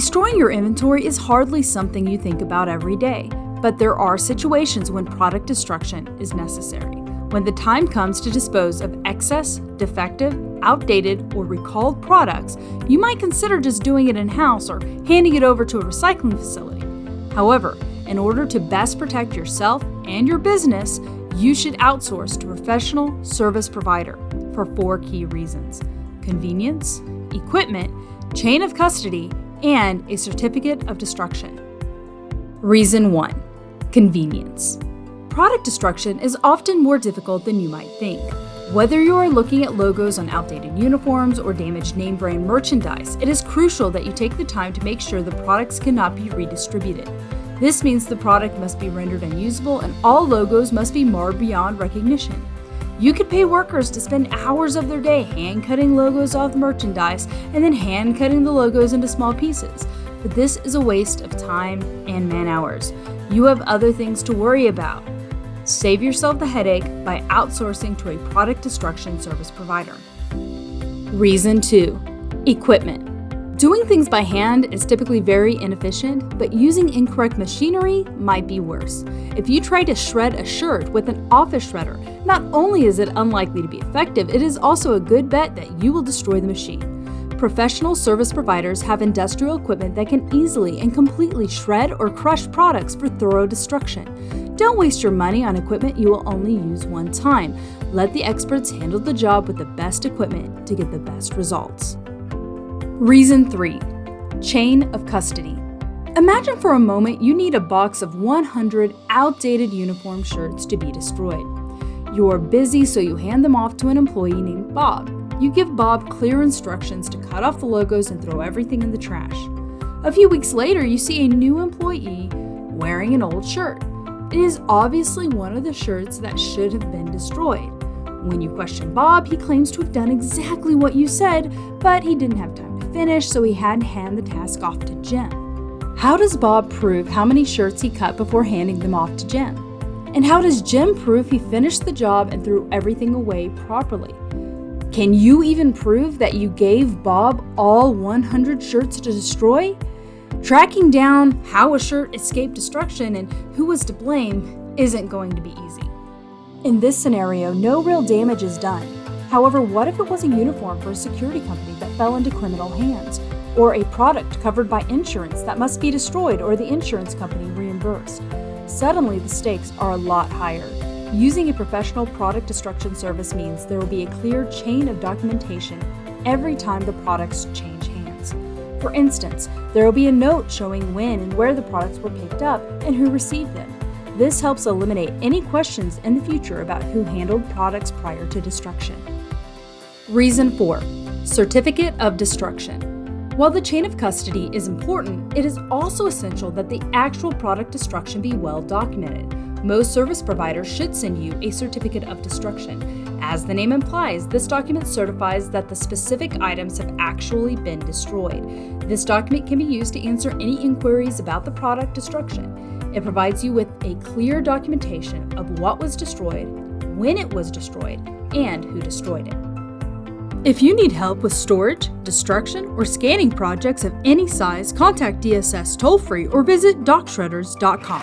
Destroying your inventory is hardly something you think about every day, but there are situations when product destruction is necessary. When the time comes to dispose of excess, defective, outdated, or recalled products, you might consider just doing it in-house or handing it over to a recycling facility. However, in order to best protect yourself and your business, you should outsource to a professional service provider for 4 key reasons: convenience, equipment, chain of custody, and a certificate of destruction. Reason 1. Convenience. Product destruction is often more difficult than you might think. Whether you are looking at logos on outdated uniforms or damaged name brand merchandise, it is crucial that you take the time to make sure the products cannot be redistributed. This means the product must be rendered unusable and all logos must be marred beyond recognition. You could pay workers to spend hours of their day hand-cutting logos off merchandise and then hand-cutting the logos into small pieces. But this is a waste of time and man-hours. You have other things to worry about. Save yourself the headache by outsourcing to a product destruction service provider. Reason 2. Equipment. Doing things by hand is typically very inefficient, but using incorrect machinery might be worse. If you try to shred a shirt with an office shredder, not only is it unlikely to be effective, it is also a good bet that you will destroy the machine. Professional service providers have industrial equipment that can easily and completely shred or crush products for thorough destruction. Don't waste your money on equipment you will only use one time. Let the experts handle the job with the best equipment to get the best results. Reason 3. Chain of custody. Imagine for a moment you need a box of 100 outdated uniform shirts to be destroyed. You're busy, so you hand them off to an employee named Bob. You give Bob clear instructions to cut off the logos and throw everything in the trash. A few weeks later, you see a new employee wearing an old shirt. It is obviously one of the shirts that should have been destroyed. When you question Bob, he claims to have done exactly what you said, but he didn't have time to finish, so he had to hand the task off to Jim. How does Bob prove how many shirts he cut before handing them off to Jim? And how does Jim prove he finished the job and threw everything away properly? Can you even prove that you gave Bob all 100 shirts to destroy? Tracking down how a shirt escaped destruction and who was to blame isn't going to be easy. In this scenario, no real damage is done. However, what if it was a uniform for a security company that fell into criminal hands, or a product covered by insurance that must be destroyed or the insurance company reimbursed? Suddenly, the stakes are a lot higher. Using a professional product destruction service means there will be a clear chain of documentation every time the products change hands. For instance, there will be a note showing when and where the products were picked up and who received them. This helps eliminate any questions in the future about who handled products prior to destruction. Reason 4. Certificate of destruction. While the chain of custody is important, it is also essential that the actual product destruction be well documented. Most service providers should send you a certificate of destruction. As the name implies, this document certifies that the specific items have actually been destroyed. This document can be used to answer any inquiries about the product destruction. It provides you with a clear documentation of what was destroyed, when it was destroyed, and who destroyed it. If you need help with storage, destruction, or scanning projects of any size, contact DSS toll-free or visit docshredders.com.